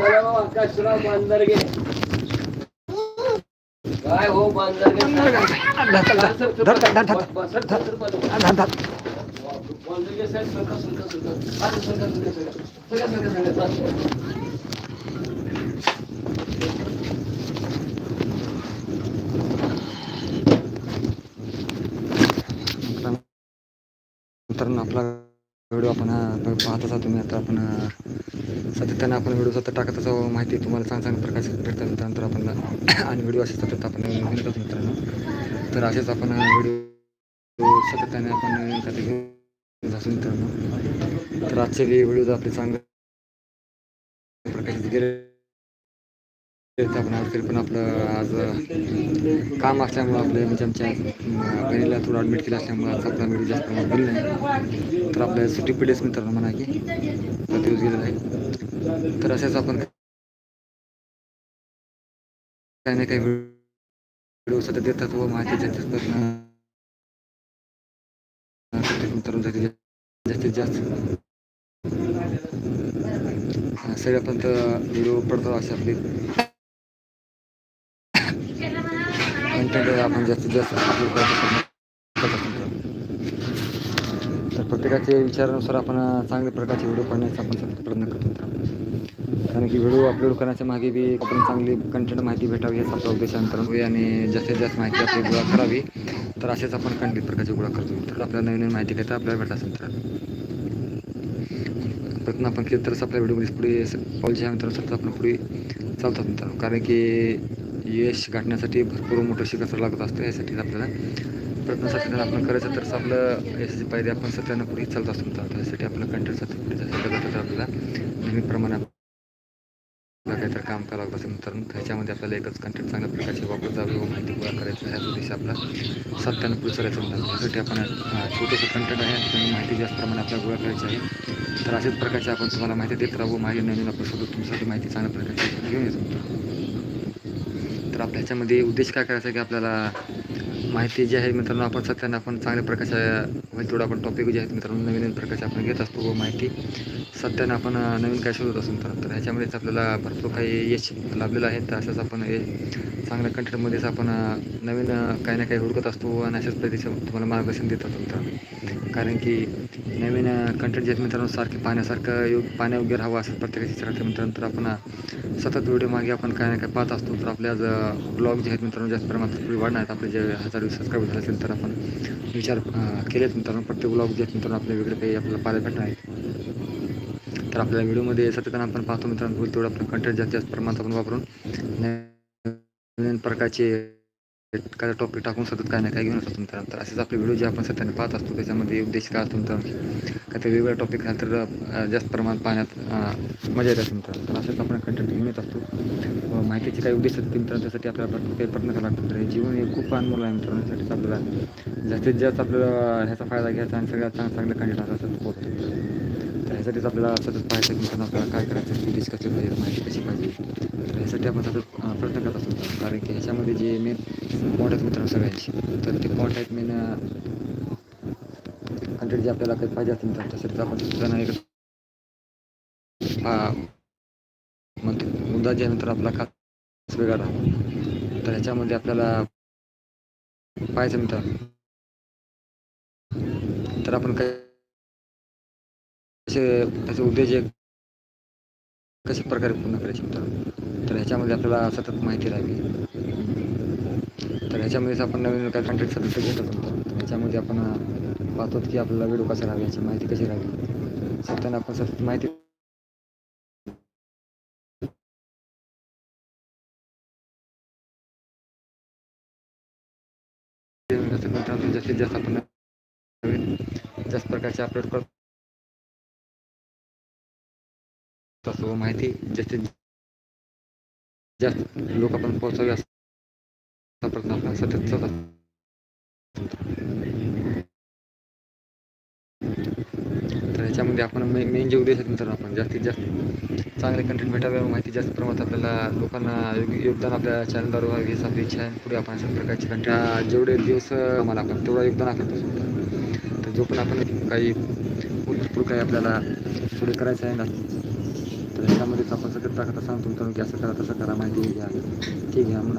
आकाशराव बांजरगे काय हो बांजरगे मित्रांनो आपला व्हिडिओ आपण पाहत असा तुम्ही आता आपण सातत्याने आपण व्हिडिओ सतत टाकत असावं माहिती तुम्हाला चांगल्या प्रकारे भेटतात मित्रांनो आपण आणि व्हिडिओ असे सतत आपण घेऊन मित्रांनो तर असेच आपण व्हिडिओ सातत्याने आपण घेऊन असू मित्रांनो तर आजचे व्हिडिओ आपले चांगले प्रकारे गेले आपण आज तरी पण आपलं आज काम असल्यामुळं आपलं म्हणजे आमच्या बहिणीला थोडं ॲडमिट केलं असल्यामुळं आज आपला व्हिडिओ जास्त प्रमाणात गेला नाही तर आपल्या सुट्टी पिढीच मित्रांनो म्हणा की दिवस गेलेला आहे तर असेच आपण काही ना काही व्हिडिओ सतत देतात व माहिती देतात जास्तीत जास्त सगळ्यापर्यंत व्हिडिओ पडतो असे आपले कंटेंट आपण जास्तीत जास्त तर प्रत्येकाच्या विचारानुसार आपण चांगल्या प्रकारचे व्हिडिओ पाहण्याचा आपण सतत प्रयत्न करतो कारण की व्हिडिओ अपलोड करण्याच्या मागे बी आपण चांगली कंटेंट माहिती भेटावी याचा आपला उद्देशांतर आणि जास्तीत जास्त माहिती आपली गोळा करावी तर असेच आपण कंटेंट प्रकारचे गोळा करतो तर आपल्याला नवीन माहिती घेता आपल्याला भेटत असेल तर प्रयत्न आपण केलं तरच आपल्या व्हिडिओमध्ये पुढे पाऊल जे आहे सतत आपण पुढे चालतात मित्रांनो कारण की यश गाठण्यासाठी भरपूर मोठं शिकत लागत असतं यासाठी आपल्याला प्रयत्नासाठी आपण करायचं तर आपलं यशाची पायरी आपण सत्यानं पुढे चालत असतो त्यासाठी आपलं कंटेंट सतत पुढे जास्त आपल्याला नेहमीप्रमाणे काहीतरी काम करावं लागतं असेल मित्रांनो ह्याच्यामध्ये आपल्याला एकच कंटेंट चांगल्या प्रकारचे वापर जावे व माहिती गोळा करायचं ह्याच उद्देश आपला सत्यानं पुढे करायचं मित्रांनो यासाठी आपण छोटंसं कंटेंट आहे आणि माहिती जास्त प्रमाणे आपल्याला गोळा करायची आहे तर अशाच प्रकारचे आपण तुम्हाला माहिती देत राहू माझी नवीन आपण सोबत तुमच्यासाठी माहिती चांगल्या प्रकारची घेऊन येतो तर आपल्या ह्याच्यामध्ये उद्देश काय करायचा आहे की आपल्याला माहिती जी आहे मित्रांनो आपण सत्यानं आपण चांगल्या प्रकारच्या तेवढं आपण टॉपिक जे आहेत मित्रांनो नवीन प्रकारचे आपण घेत असतो व माहिती सत्यानं आपण नवीन काय शोधत असतो तर ह्याच्यामध्येच आपल्याला भरपूर काही यश लाभलेलं आहे तर असंच आपण हे चांगल्या कंटेंटमध्येच आपण नवीन काही ना काही हुडकत असतो आणि अशाच पद्धतीचं तुम्हाला मार्गदर्शन देत असतो मित्रांनो कारण की नवीन कंटेंट जे आहेत मित्रांनो सारखे पाहण्यासारखं पाण्यायोग्य राहावं असं प्रत्येकाची इच्छा राहते मित्रांनो तर आपण सतत व्हिडिओ मागे आपण काय ना काय पाहत असतो तर आपल्या ब्लॉग जे आहेत मित्रांनो जास्त प्रमाणात पुढे वाढणार आहेत आपले जे 1000 सबस्क्राईब झाले असेल तर आपण विचार केलेत मित्रांनो प्रत्येक ब्लॉग जे आहेत मित्रांनो आपल्या वेगळे काही आपल्याला पाहायला भेटणार आहेत तर आपल्या व्हिडिओमध्ये सातत्यानं आपण पाहतो मित्रांनो होईल तेवढं आपलं कंटेंट जास्त प्रमाणात आपण वापरून नवीन प्रकारचे काय टॉपिक टाकून सतत काय ना काय घेऊन असतो मित्रांनो तर असेच आपले व्हिडिओ जे आपण सत्याने पाहत असतो त्याच्यामध्ये उद्देश काय असतो मित्रांनो काय ते वेगवेगळ्या टॉपिक झालं तर जास्त प्रमाणात पाहण्यात मजा येत असते मित्रांनो तर असेच आपण कंटेंट घेऊन येत असतो माहितीचे काही उद्देश असतील मित्रांनो त्यासाठी आपल्याला काही प्रयत्न करावा लागतो तर हे जीवन हे खूप अनमोल आहे मित्रांनो त्यासाठीच आपल्याला जास्तीत जास्त आपल्याला ह्याचा फायदा घ्यायचा आणि सगळ्यात चांगलं कंटेंट असं पोहोचतो तर ह्यासाठीच आपल्याला सतत पाहायचं मित्रांनो आपल्याला काय करायचं उद्देश कसे पाहिजे माहिती कशी पाहिजे तर ह्यासाठी आपण सतत प्रयत्न करत असतो कारण की ह्याच्यामध्ये जे मेन पॉईंट आहेत मित्रांनो सगळ्यांची तर ते पॉईंट आहेत मेन कंटेंट जे आपल्याला काही पाहिजे असतील तर त्यासाठी आपण सुद्धा एक म्हणतो मुद्दा जे नंतर आपला खास वेगळा राहतो तर ह्याच्यामध्ये आपल्याला पाहायचं मित्रांनो तर आपण काय त्याचे उद्देश कशा प्रकारे पूर्ण करायचे मित्रांनो तर ह्याच्यामध्ये आपल्याला सतत माहिती राहावी तर ह्याच्यामध्येच आपण नवीन काय कंटेंट सतत घेत असतो तर ह्याच्यामध्ये आपण पाहतो की आपल्याला व्हिडिओ कसा राहावी याची माहिती कशी राहावी सत्यानं आपण सतत माहिती जास्तीत जास्त आपण जास्त प्रकारचे अपलोड करतो असतो माहिती जास्तीत जास्त लोक आपण पोहोचावे असा प्रयत्न आपण सतत चालू असतो तर ह्याच्यामध्ये आपण मेन जे उद्देश आहेत मित्रांनो आपण जास्तीत जास्त चांगले कंटेंट भेटावे माहिती जास्त प्रमाणात आपल्याला लोकांना योगदान आपल्या चॅनलद्वारे व्हावी हीच आपली इच्छा आहे पुढे आपण अशाच प्रकारचे कंटेंट जेवढे दिवस आम्हाला आपण तेवढं योगदान आपलं तर जो पण आपण काही भरपूर काही आपल्याला पुढे करायचं आहे ना तर त्यामध्येच आपण सगळं टाकता सांगतो मित्रांनो की असं करा तसं करा, माहिती घ्या ठीक आहे म्हणून